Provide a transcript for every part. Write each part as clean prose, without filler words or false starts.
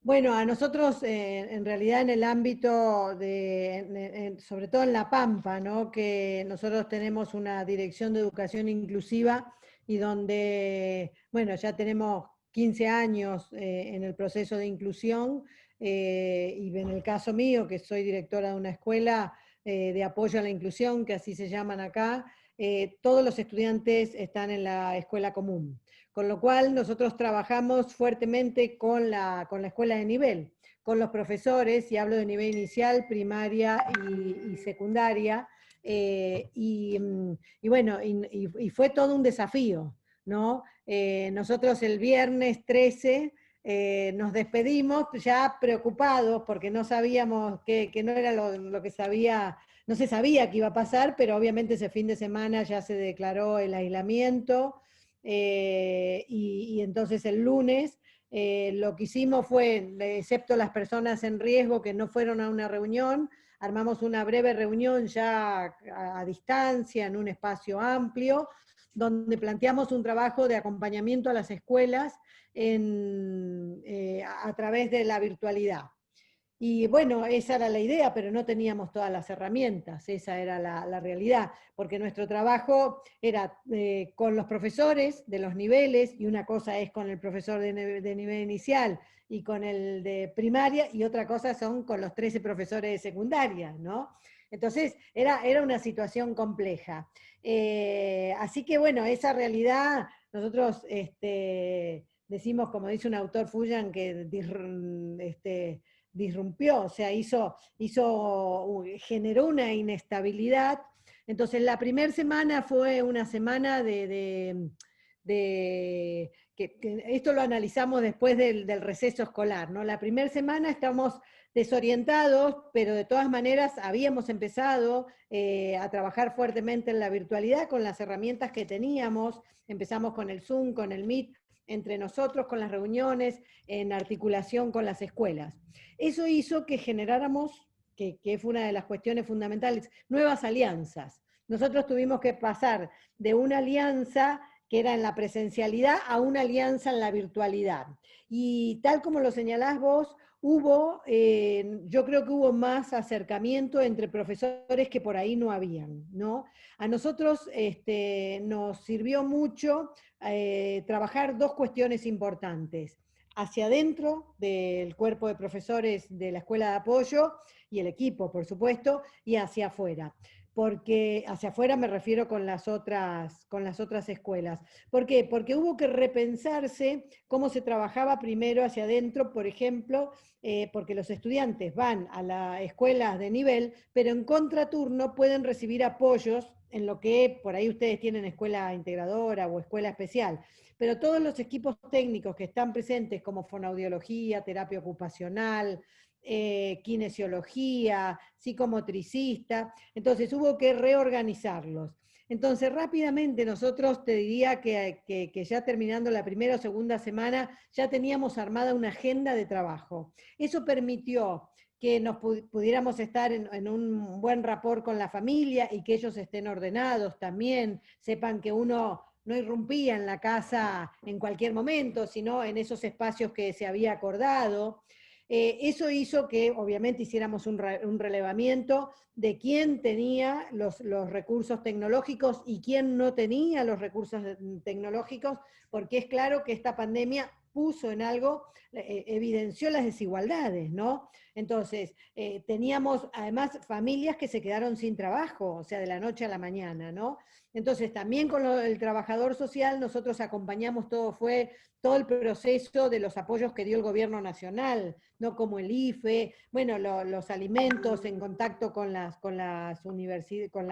Bueno, a nosotros en realidad en el ámbito sobre todo en La Pampa, ¿no? Que nosotros tenemos una dirección de educación inclusiva y donde, bueno, ya tenemos 15 años en el proceso de inclusión y en el caso mío, que soy directora de una escuela de apoyo a la inclusión, que así se llaman acá, todos los estudiantes están en la escuela común. Con lo cual nosotros trabajamos fuertemente con la escuela de nivel, con los profesores, y hablo de nivel inicial, primaria y secundaria, y bueno, y fue todo un desafío, ¿no? Nosotros el viernes 13 nos despedimos ya preocupados porque no sabíamos que no era lo que sabía, no se sabía que iba a pasar, pero obviamente ese fin de semana ya se declaró el aislamiento. Y entonces el lunes lo que hicimos fue, excepto las personas en riesgo que no fueron a una reunión, armamos una breve reunión ya a distancia, en un espacio amplio, donde planteamos un trabajo de acompañamiento a las escuelas a través de la virtualidad. Y bueno, esa era la idea, pero no teníamos todas las herramientas, esa era la realidad, porque nuestro trabajo era con los profesores de los niveles, y una cosa es con el profesor de nivel inicial y con el de primaria, y otra cosa son con los 13 profesores de secundaria, ¿no? Entonces, era una situación compleja. Así que bueno, esa realidad, nosotros decimos, como dice un autor Fuyan, que disrumpió, o sea, generó una inestabilidad. Entonces, la primera semana fue una semana que esto lo analizamos después del receso escolar, ¿no? La primera semana estamos desorientados, pero de todas maneras habíamos empezado a trabajar fuertemente en la virtualidad con las herramientas que teníamos. Empezamos con el Zoom, con el Meet, entre nosotros, con las reuniones, en articulación con las escuelas. Eso hizo que generáramos, que fue una de las cuestiones fundamentales, nuevas alianzas. Nosotros tuvimos que pasar de una alianza que era en la presencialidad a una alianza en la virtualidad. Y tal como lo señalás vos, yo creo que hubo más acercamiento entre profesores que por ahí no habían, ¿no? A nosotros nos sirvió mucho trabajar dos cuestiones importantes: hacia adentro del cuerpo de profesores de la escuela de apoyo y el equipo, por supuesto, y hacia afuera. Porque hacia afuera me refiero con las otras escuelas. ¿Por qué? Porque hubo que repensarse cómo se trabajaba primero hacia adentro, por ejemplo, porque los estudiantes van a las escuelas de nivel, pero en contraturno pueden recibir apoyos en lo que por ahí ustedes tienen escuela integradora o escuela especial, pero todos los equipos técnicos que están presentes, como fonoaudiología, terapia ocupacional, kinesiología, psicomotricista, entonces hubo que reorganizarlos. Entonces, rápidamente nosotros te diría que ya terminando la primera o segunda semana, ya teníamos armada una agenda de trabajo. Eso permitió que nos pudiéramos estar en un buen rapport con la familia y que ellos estén ordenados también, sepan que uno no irrumpía en la casa en cualquier momento, sino en esos espacios que se había acordado. Eso hizo que obviamente hiciéramos un relevamiento de quién tenía los recursos tecnológicos y quién no tenía los recursos tecnológicos, porque es claro que esta pandemia puso en algo, evidenció las desigualdades, ¿no? Entonces, teníamos además familias que se quedaron sin trabajo, o sea, de la noche a la mañana, ¿no? Entonces, también con el trabajador social nosotros acompañamos fue todo el proceso de los apoyos que dio el gobierno nacional, no como el IFE, bueno, los alimentos en contacto con las universidades, con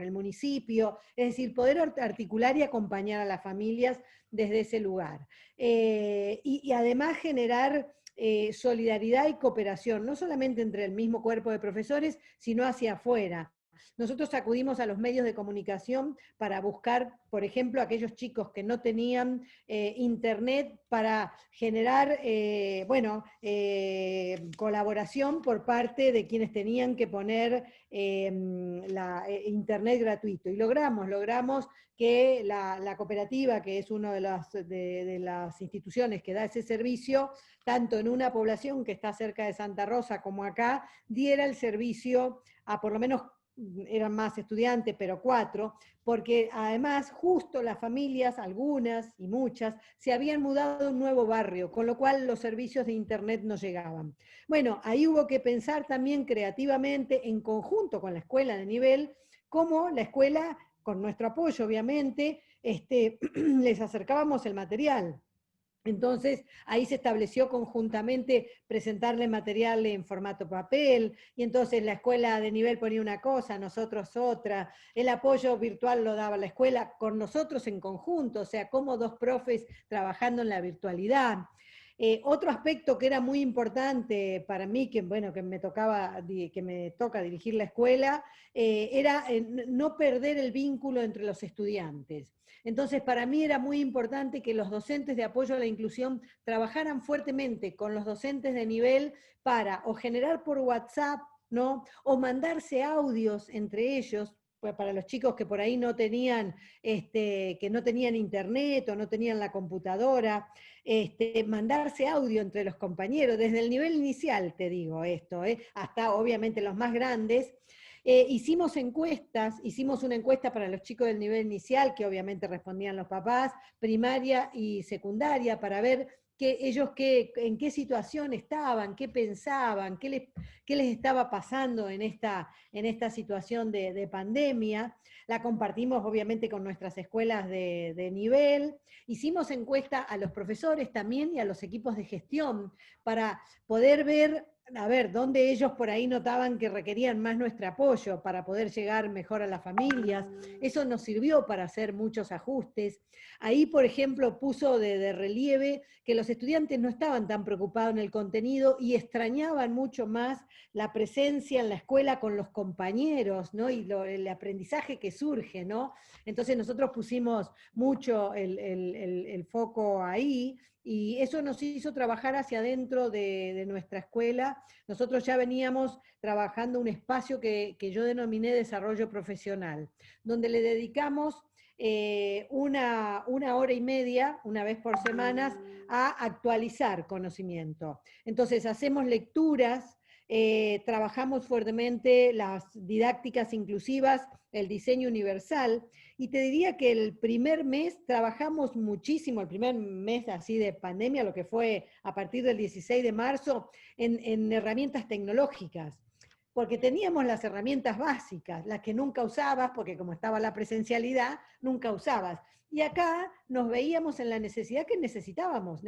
el municipio, es decir, poder articular y acompañar a las familias desde ese lugar. Y además generar solidaridad y cooperación, no solamente entre el mismo cuerpo de profesores, sino hacia afuera. Nosotros acudimos a los medios de comunicación para buscar, por ejemplo, aquellos chicos que no tenían internet para generar, colaboración por parte de quienes tenían que poner internet gratuito. Y logramos que la cooperativa, que es una de las instituciones que da ese servicio, tanto en una población que está cerca de Santa Rosa como acá, diera el servicio a por lo menos, eran más estudiantes, pero 4, porque además justo las familias, algunas y muchas, se habían mudado a un nuevo barrio, con lo cual los servicios de internet no llegaban. Bueno, ahí hubo que pensar también creativamente, en conjunto con la escuela de nivel, cómo la escuela, con nuestro apoyo obviamente, les acercábamos el material. Entonces, ahí se estableció conjuntamente presentarle material en formato papel, y entonces la escuela de nivel ponía una cosa, nosotros otra, el apoyo virtual lo daba la escuela con nosotros en conjunto, o sea, como 2 profes trabajando en la virtualidad. Otro aspecto que era muy importante para mí, que me toca dirigir la escuela, era no perder el vínculo entre los estudiantes. Entonces, para mí era muy importante que los docentes de apoyo a la inclusión trabajaran fuertemente con los docentes de nivel para o generar por WhatsApp, ¿no? O mandarse audios entre ellos, para los chicos que por ahí no tenían, que no tenían internet o no tenían la computadora, mandarse audio entre los compañeros, desde el nivel inicial, te digo esto, hasta obviamente los más grandes. Hicimos una encuesta para los chicos del nivel inicial, que obviamente respondían los papás, primaria y secundaria, para ver en qué situación estaban, qué pensaban, qué les estaba pasando en esta situación de pandemia. La compartimos obviamente con nuestras escuelas de nivel. Hicimos encuesta a los profesores también y a los equipos de gestión para poder ver, a ver, dónde ellos por ahí notaban que requerían más nuestro apoyo para poder llegar mejor a las familias. Eso nos sirvió para hacer muchos ajustes. Ahí, por ejemplo, puso de relieve que los estudiantes no estaban tan preocupados en el contenido y extrañaban mucho más la presencia en la escuela con los compañeros, ¿no? Y el aprendizaje que surge, ¿no? Entonces nosotros pusimos mucho el foco ahí, y eso nos hizo trabajar hacia adentro de nuestra escuela. Nosotros ya veníamos trabajando un espacio que yo denominé desarrollo profesional, donde le dedicamos una hora y media, una vez por semana, a actualizar conocimiento. Entonces hacemos lecturas, trabajamos fuertemente las didácticas inclusivas, el diseño universal, y te diría que el primer mes trabajamos muchísimo, el primer mes así de pandemia, lo que fue a partir del 16 de marzo, en herramientas tecnológicas, porque teníamos las herramientas básicas, las que nunca usabas, porque como estaba la presencialidad, nunca usabas. Y acá nos veíamos en la necesidad que necesitábamos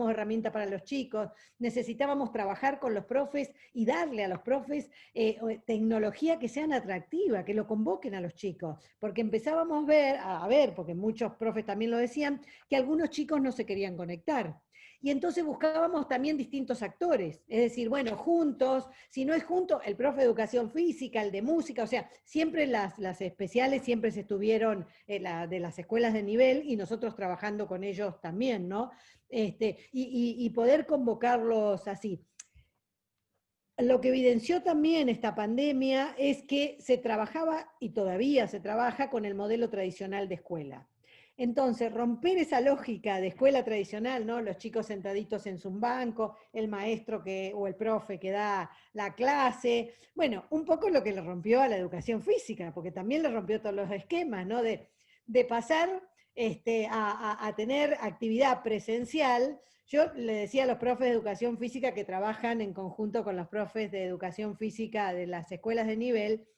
herramientas para los chicos, necesitábamos trabajar con los profes y darle a los profes tecnología que sean atractiva, que lo convoquen a los chicos, porque empezábamos a ver, porque muchos profes también lo decían, que algunos chicos no se querían conectar. Y entonces buscábamos también distintos actores, es decir, bueno, juntos, si no es junto, el profe de educación física, el de música, o sea, siempre las especiales siempre se estuvieron de las escuelas de nivel, y nosotros trabajando con ellos también, ¿no? Y poder convocarlos así. Lo que evidenció también esta pandemia es que se trabajaba, y todavía se trabaja, con el modelo tradicional de escuela. Entonces, romper esa lógica de escuela tradicional, ¿no? Los chicos sentaditos en su banco, el maestro o el profe que da la clase, bueno, un poco lo que le rompió a la educación física, porque también le rompió todos los esquemas, ¿no? De pasar a tener actividad presencial. Yo le decía a los profes de educación física que trabajan en conjunto con los profes de educación física de las escuelas de nivel,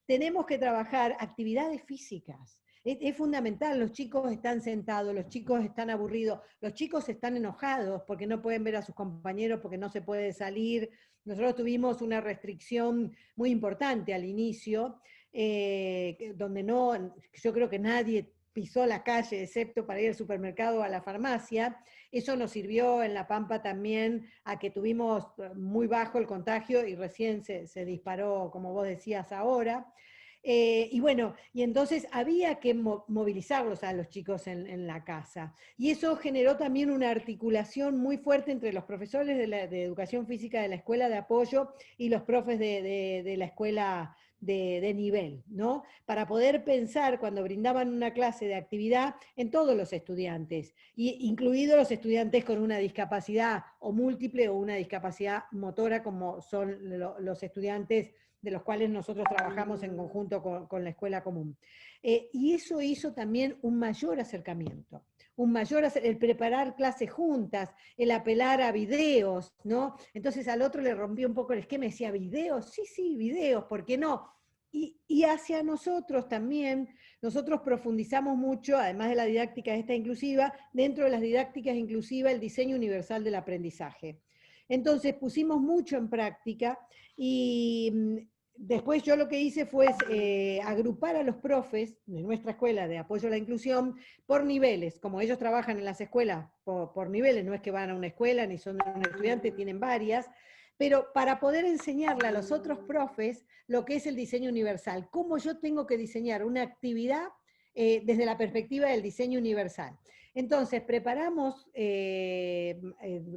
tenemos que trabajar actividades físicas. Es fundamental, los chicos están sentados, los chicos están aburridos, los chicos están enojados porque no pueden ver a sus compañeros, porque no se puede salir. Nosotros tuvimos una restricción muy importante al inicio, donde yo creo que nadie pisó la calle, excepto para ir al supermercado o a la farmacia. Eso nos sirvió en La Pampa también a que tuvimos muy bajo el contagio y recién se disparó, como vos decías ahora. Y bueno, y entonces había que movilizarlos a los chicos en la casa. Y eso generó también una articulación muy fuerte entre los profesores de educación física de la escuela de apoyo y los profes de la escuela de nivel, ¿no? Para poder pensar cuando brindaban una clase de actividad en todos los estudiantes, incluidos los estudiantes con una discapacidad o múltiple o una discapacidad motora, como son los estudiantes de los cuales nosotros trabajamos en conjunto con la escuela común. Y eso hizo también un mayor acercamiento, el preparar clases juntas, el apelar a videos, ¿no? Entonces al otro le rompió un poco el esquema, decía, ¿videos? Sí, sí, videos, ¿por qué no? Y hacia nosotros también, nosotros profundizamos mucho, además de la didáctica esta inclusiva, dentro de las didácticas inclusivas, el diseño universal del aprendizaje. Entonces pusimos mucho en práctica y después yo lo que hice fue agrupar a los profes de nuestra escuela de apoyo a la inclusión por niveles, como ellos trabajan en las escuelas por niveles, no es que van a una escuela ni son un estudiante, tienen varias, pero para poder enseñarle a los otros profes lo que es el diseño universal, cómo yo tengo que diseñar una actividad desde la perspectiva del diseño universal. Entonces, preparamos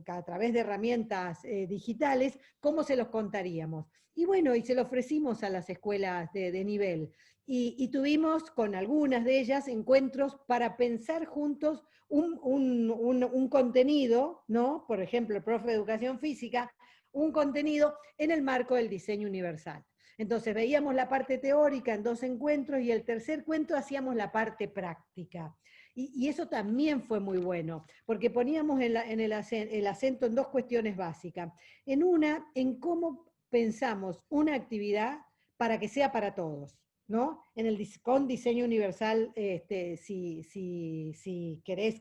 a través de herramientas digitales cómo se los contaríamos. Y bueno, y se lo ofrecimos a las escuelas de nivel. Y tuvimos con algunas de ellas encuentros para pensar juntos un contenido, ¿no? Por ejemplo, el profe de educación física, un contenido en el marco del diseño universal. Entonces veíamos la parte teórica en 2 encuentros y el tercer cuento hacíamos la parte práctica. Y eso también fue muy bueno, porque poníamos el acento en 2 cuestiones básicas. En una, en cómo pensamos una actividad para que sea para todos, ¿no? Con diseño universal, si querés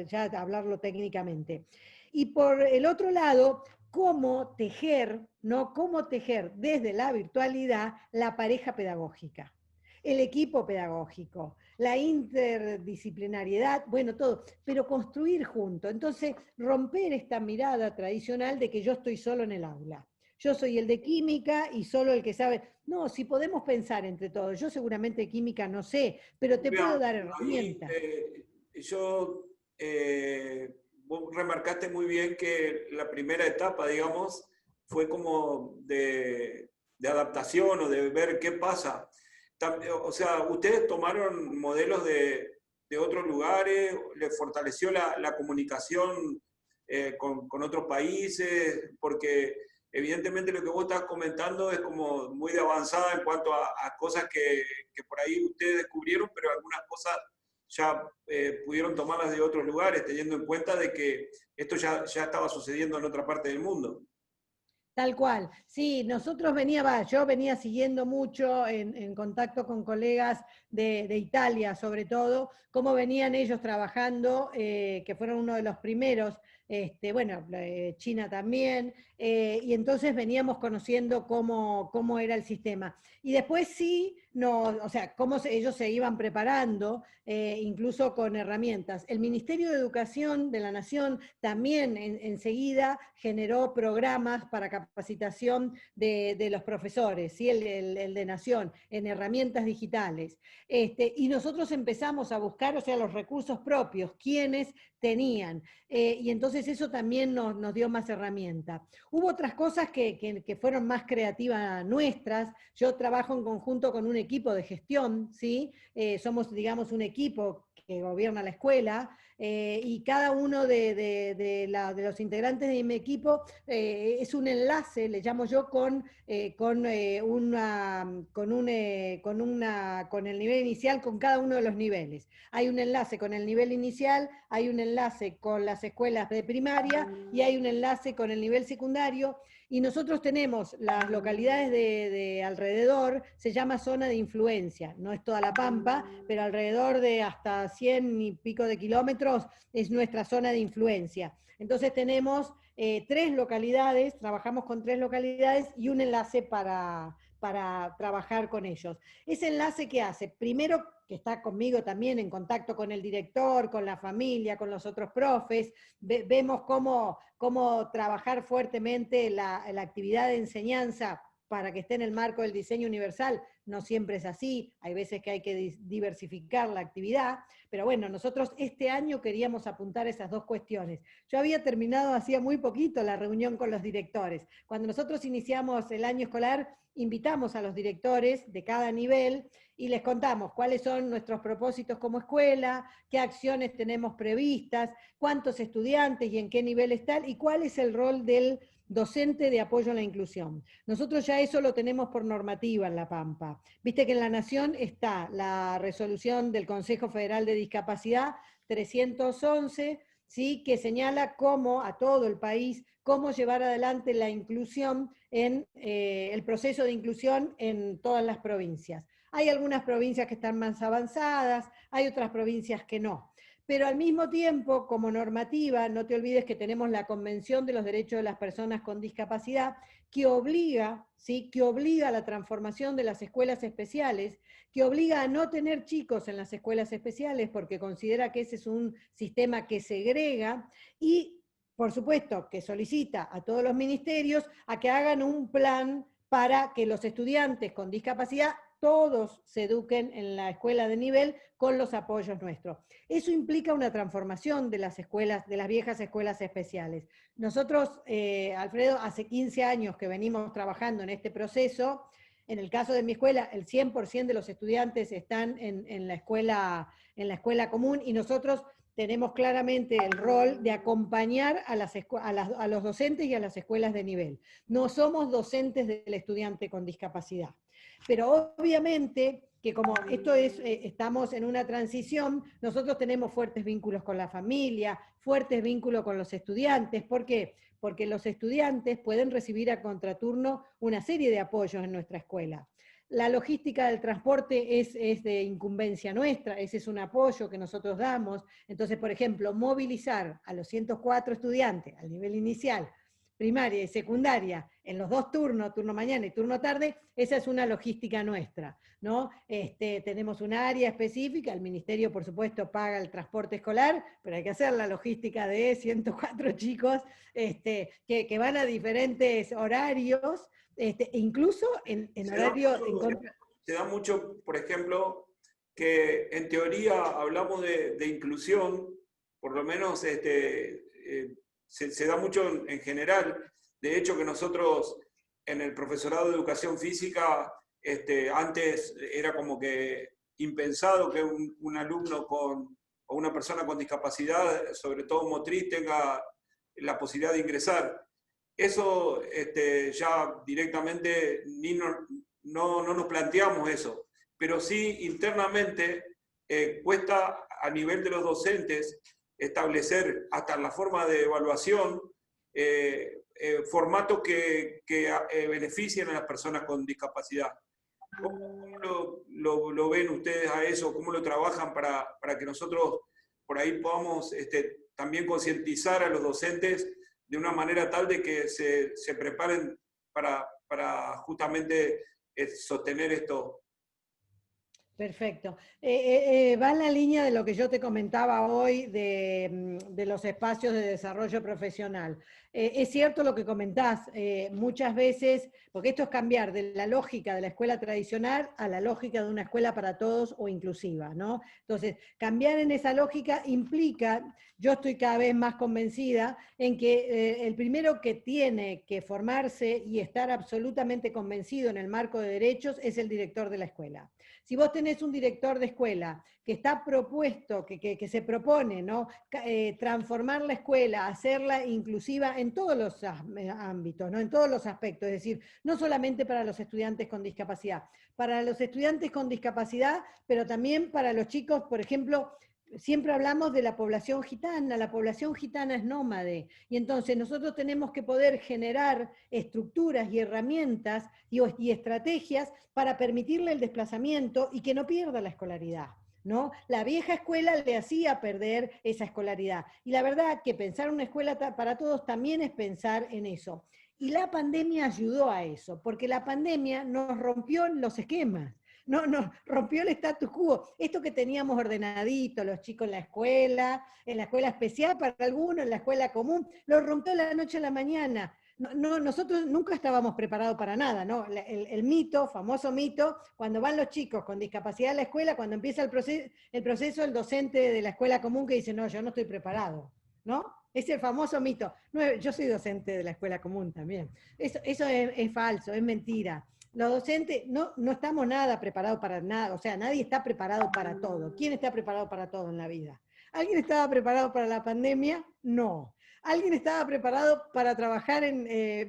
ya hablarlo técnicamente. Y por el otro lado, cómo tejer, ¿no? Cómo tejer desde la virtualidad la pareja pedagógica, el equipo pedagógico, la interdisciplinariedad, bueno, todo, pero construir juntos. Entonces, romper esta mirada tradicional de que yo estoy solo en el aula. Yo soy el de química y solo el que sabe. No, si podemos pensar entre todos. Yo seguramente química no sé, pero te puedo Mira, dar ahí herramientas. yo, vos remarcaste muy bien que la primera etapa, digamos, fue como de adaptación o de ver qué pasa. O sea, ustedes tomaron modelos de otros lugares, les fortaleció la comunicación con otros países, porque evidentemente lo que vos estás comentando es como muy de avanzada en cuanto a cosas que por ahí ustedes descubrieron, pero algunas cosas ya pudieron tomarlas de otros lugares, teniendo en cuenta de que esto ya estaba sucediendo en otra parte del mundo. Tal cual. Sí, yo venía siguiendo mucho en contacto con colegas de Italia, sobre todo, cómo venían ellos trabajando, que fueron uno de los primeros, bueno, China también, y entonces veníamos conociendo cómo era el sistema. Y después sí, no, o sea, ellos se iban preparando, incluso con herramientas. El Ministerio de Educación de la Nación también enseguida generó programas para capacitación de los profesores, ¿sí? el de Nación, en herramientas digitales. Y nosotros empezamos a buscar, o sea, los recursos propios, quienes tenían. Y entonces eso también nos dio más herramientas. Hubo otras cosas que fueron más creativas nuestras. Yo trabajo en conjunto con un equipo de gestión, ¿sí? Somos, digamos, un equipo que gobierna la escuela, y cada uno de los integrantes de mi equipo es un enlace, le llamo yo, con el nivel inicial, con cada uno de los niveles. Hay un enlace con el nivel inicial, hay un enlace con las escuelas de primaria y hay un enlace con el nivel secundario. Y nosotros tenemos las localidades de alrededor, se llama zona de influencia, no es toda la Pampa, pero alrededor de hasta 100 y pico de kilómetros es nuestra zona de influencia. Entonces tenemos 3 localidades, trabajamos con 3 localidades y un enlace para trabajar con ellos. Ese enlace, ¿qué hace? Primero, que está conmigo también en contacto con el director, con la familia, con los otros profes, vemos cómo trabajar fuertemente la actividad de enseñanza para que esté en el marco del diseño universal. No siempre es así, hay veces que hay que diversificar la actividad, pero bueno, nosotros este año queríamos apuntar esas dos cuestiones. Yo había terminado hacía muy poquito la reunión con los directores. Cuando nosotros iniciamos el año escolar, invitamos a los directores de cada nivel y les contamos cuáles son nuestros propósitos como escuela, qué acciones tenemos previstas, cuántos estudiantes y en qué nivel están, y cuál es el rol del docente de apoyo a la inclusión. Nosotros ya eso lo tenemos por normativa en La Pampa. Viste que en la Nación está la resolución del Consejo Federal de Discapacidad 311, ¿sí?, que señala cómo a todo el país, cómo llevar adelante la inclusión en el proceso de inclusión en todas las provincias. Hay algunas provincias que están más avanzadas, hay otras provincias que no. Pero al mismo tiempo, como normativa, no te olvides que tenemos la Convención de los Derechos de las Personas con Discapacidad, que obliga, ¿sí?, que obliga a la transformación de las escuelas especiales, que obliga a no tener chicos en las escuelas especiales, porque considera que ese es un sistema que segrega, y por supuesto que solicita a todos los ministerios a que hagan un plan para que los estudiantes con discapacidad todos se eduquen en la escuela de nivel con los apoyos nuestros. Eso implica una transformación de las escuelas, de las viejas escuelas especiales. Nosotros, Alfredo, hace 15 años que venimos trabajando en este proceso. En el caso de mi escuela, el 100% de los estudiantes están en la escuela común, y nosotros tenemos claramente el rol de acompañar a los docentes y a las escuelas de nivel. No somos docentes del estudiante con discapacidad. Pero obviamente que como esto es, estamos en una transición, nosotros tenemos fuertes vínculos con la familia, fuertes vínculos con los estudiantes. ¿Por qué? Porque los estudiantes pueden recibir a contraturno una serie de apoyos en nuestra escuela. La logística del transporte es de incumbencia nuestra, ese es un apoyo que nosotros damos. Entonces, por ejemplo, movilizar a los 104 estudiantes al nivel inicial, primaria y secundaria, en los dos turnos, turno mañana y turno tarde, esa es una logística nuestra, ¿no? Tenemos un área específica, el ministerio por supuesto paga el transporte escolar, pero hay que hacer la logística de 104 chicos que van a diferentes horarios, incluso en horario... Se da mucho, por ejemplo, que en teoría hablamos de inclusión, por lo menos se da mucho en general. De hecho, que nosotros en el profesorado de educación física, antes era como que impensado que un alumno o una persona con discapacidad, sobre todo motriz, tenga la posibilidad de ingresar. Eso ya directamente no nos planteamos eso, pero sí internamente cuesta a nivel de los docentes establecer hasta la forma de evaluación, formatos que beneficien a las personas con discapacidad. ¿Cómo lo ven ustedes a eso? ¿Cómo lo trabajan para que nosotros por ahí podamos también concientizar a los docentes de una manera tal de que se preparen para justamente sostener esto? Perfecto. Va en la línea de lo que yo te comentaba hoy de los espacios de desarrollo profesional. Es cierto lo que comentás, muchas veces, porque esto es cambiar de la lógica de la escuela tradicional a la lógica de una escuela para todos o inclusiva, ¿no? Entonces, cambiar en esa lógica implica, yo estoy cada vez más convencida en que el primero que tiene que formarse y estar absolutamente convencido en el marco de derechos es el director de la escuela. Si vos tenés un director de escuela que está propuesto, que se propone, ¿no?, transformar la escuela, hacerla inclusiva en todos los ámbitos, ¿no?, en todos los aspectos, es decir, no solamente para los estudiantes con discapacidad, para los estudiantes con discapacidad, pero también para los chicos, por ejemplo, siempre hablamos de la población gitana es nómade, y entonces nosotros tenemos que poder generar estructuras y herramientas y estrategias para permitirle el desplazamiento y que no pierda la escolaridad, ¿no? La vieja escuela le hacía perder esa escolaridad, y la verdad que pensar una escuela para todos también es pensar en eso. Y la pandemia ayudó a eso, porque la pandemia nos rompió los esquemas. No, rompió el status quo. Esto que teníamos ordenadito, los chicos en la escuela especial para algunos, en la escuela común, lo rompió de la noche a la mañana. nosotros nunca estábamos preparados para nada, ¿no? El mito, famoso mito, cuando van los chicos con discapacidad a la escuela, cuando empieza el proceso, el docente de la escuela común que dice, no, yo no estoy preparado, ¿no? Es el famoso mito. No, yo soy docente de la escuela común también. Eso es falso, es mentira. Los docentes no estamos nada preparados para nada, o sea, nadie está preparado para todo. ¿Quién está preparado para todo en la vida? ¿Alguien estaba preparado para la pandemia? No. ¿Alguien estaba preparado para trabajar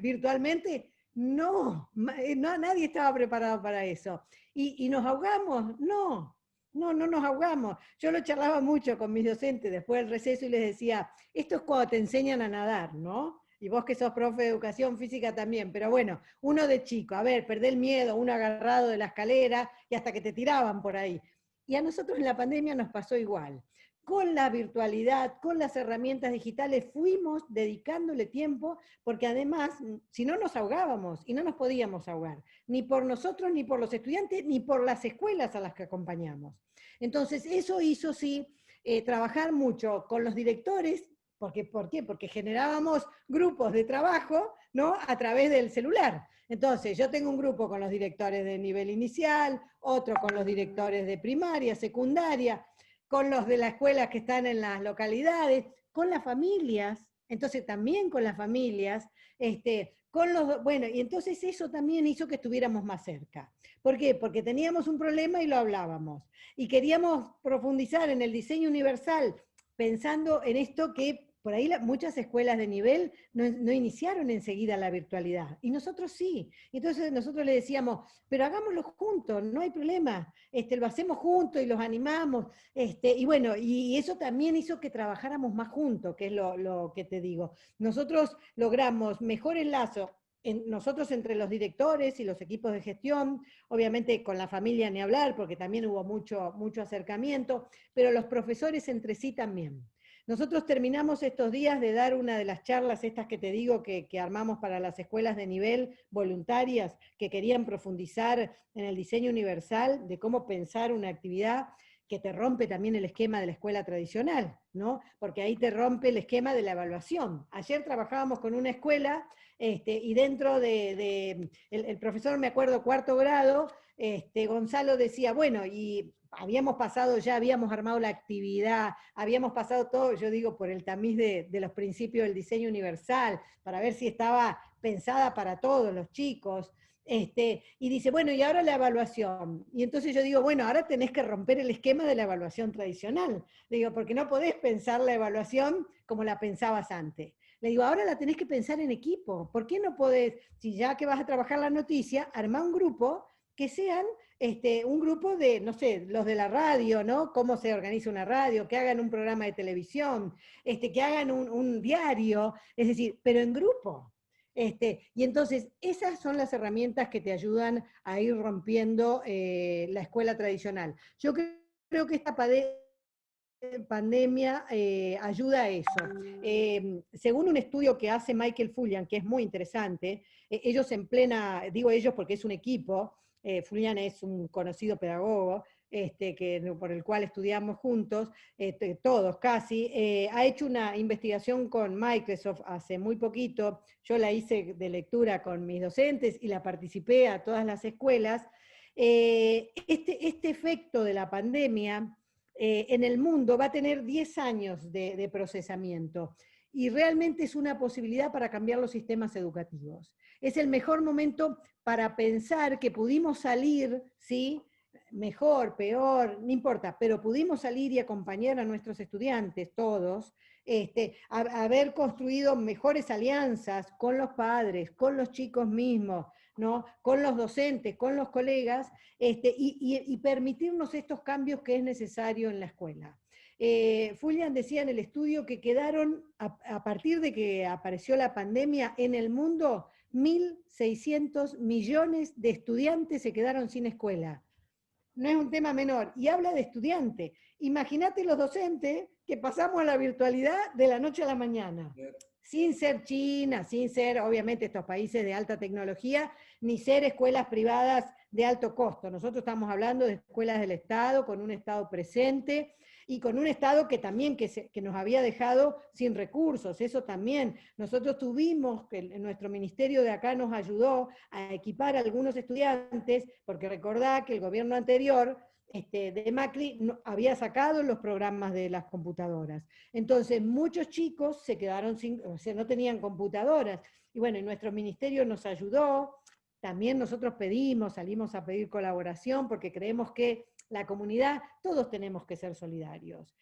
virtualmente? No, nadie estaba preparado para eso. ¿Y nos ahogamos? No nos ahogamos. Yo lo charlaba mucho con mis docentes después del receso y les decía, esto es cuando te enseñan a nadar, ¿no? Y vos que sos profe de educación física también, pero bueno, uno de chico, a ver, perdé el miedo, uno agarrado de la escalera y hasta que te tiraban por ahí. Y a nosotros en la pandemia nos pasó igual. Con la virtualidad, con las herramientas digitales, fuimos dedicándole tiempo, porque además, si no nos ahogábamos, y no nos podíamos ahogar, ni por nosotros, ni por los estudiantes, ni por las escuelas a las que acompañamos. Entonces, eso hizo, sí, trabajar mucho con los directores. ¿Por qué? Porque generábamos grupos de trabajo, ¿no? A través del celular. Entonces, yo tengo un grupo con los directores de nivel inicial, otro con los directores de primaria, secundaria, con los de la escuela que están en las localidades, con las familias, entonces también con las familias, bueno, y entonces eso también hizo que estuviéramos más cerca. ¿Por qué? Porque teníamos un problema y lo hablábamos. Y queríamos profundizar en el diseño universal, pensando en esto que por ahí muchas escuelas de nivel no iniciaron enseguida la virtualidad, y nosotros sí. Entonces nosotros le decíamos, pero hagámoslo juntos, no hay problema, lo hacemos juntos y los animamos, y bueno, y eso también hizo que trabajáramos más juntos, que es lo que te digo. Nosotros logramos mejor enlazo nosotros entre los directores y los equipos de gestión, obviamente con la familia ni hablar, porque también hubo mucho acercamiento, pero los profesores entre sí también. Nosotros terminamos estos días de dar una de las charlas, estas que te digo que armamos para las escuelas de nivel voluntarias, que querían profundizar en el diseño universal, de cómo pensar una actividad que te rompe también el esquema de la escuela tradicional, ¿no? Porque ahí te rompe el esquema de la evaluación. Ayer trabajábamos con una escuela, y dentro el profesor, me acuerdo, cuarto grado, Gonzalo decía, bueno, y ya habíamos armado la actividad, habíamos pasado todo, yo digo, por el tamiz de los principios del diseño universal, para ver si estaba pensada para todos los chicos. Y dice, bueno, y ahora la evaluación. Y entonces yo digo, bueno, ahora tenés que romper el esquema de la evaluación tradicional. Le digo, porque no podés pensar la evaluación como la pensabas antes. Le digo, ahora la tenés que pensar en equipo. ¿Por qué no podés, si ya que vas a trabajar la noticia, armar un grupo que sean un grupo de, no sé, los de la radio, ¿no? Cómo se organiza una radio, que hagan un programa de televisión, que hagan un diario, es decir, pero en grupo. Y entonces, esas son las herramientas que te ayudan a ir rompiendo la escuela tradicional. Yo creo que esta pandemia ayuda a eso. Según un estudio que hace Michael Fullan, que es muy interesante, ellos en plena, digo ellos porque es un equipo, Fullan es un conocido pedagogo, por el cual estudiamos juntos, todos casi, ha hecho una investigación con Microsoft hace muy poquito, yo la hice de lectura con mis docentes y la participé a todas las escuelas. Este efecto de la pandemia en el mundo va a tener 10 años de procesamiento y realmente es una posibilidad para cambiar los sistemas educativos. Es el mejor momento para pensar que pudimos salir, ¿sí? Mejor, peor, no importa, pero pudimos salir y acompañar a nuestros estudiantes, todos, haber construido mejores alianzas con los padres, con los chicos mismos, ¿no? Con los docentes, con los colegas, y permitirnos estos cambios que es necesario en la escuela. Fullan decía en el estudio que quedaron, a partir de que apareció la pandemia en el mundo, 1.600 millones de estudiantes se quedaron sin escuela. No es un tema menor. Y habla de estudiantes. Imagínate los docentes que pasamos a la virtualidad de la noche a la mañana. Sin ser China, sin ser, obviamente, estos países de alta tecnología, ni ser escuelas privadas de alto costo. Nosotros estamos hablando de escuelas del Estado, con un Estado presente, y con un Estado que también que nos había dejado sin recursos, eso también. Nosotros tuvimos, nuestro ministerio de acá nos ayudó a equipar a algunos estudiantes, porque recordá que el gobierno anterior de Macri había sacado los programas de las computadoras. Entonces muchos chicos se quedaron sin, o sea, no tenían computadoras. Y bueno, y nuestro ministerio nos ayudó, también nosotros salimos a pedir colaboración porque creemos que la comunidad, todos tenemos que ser solidarios.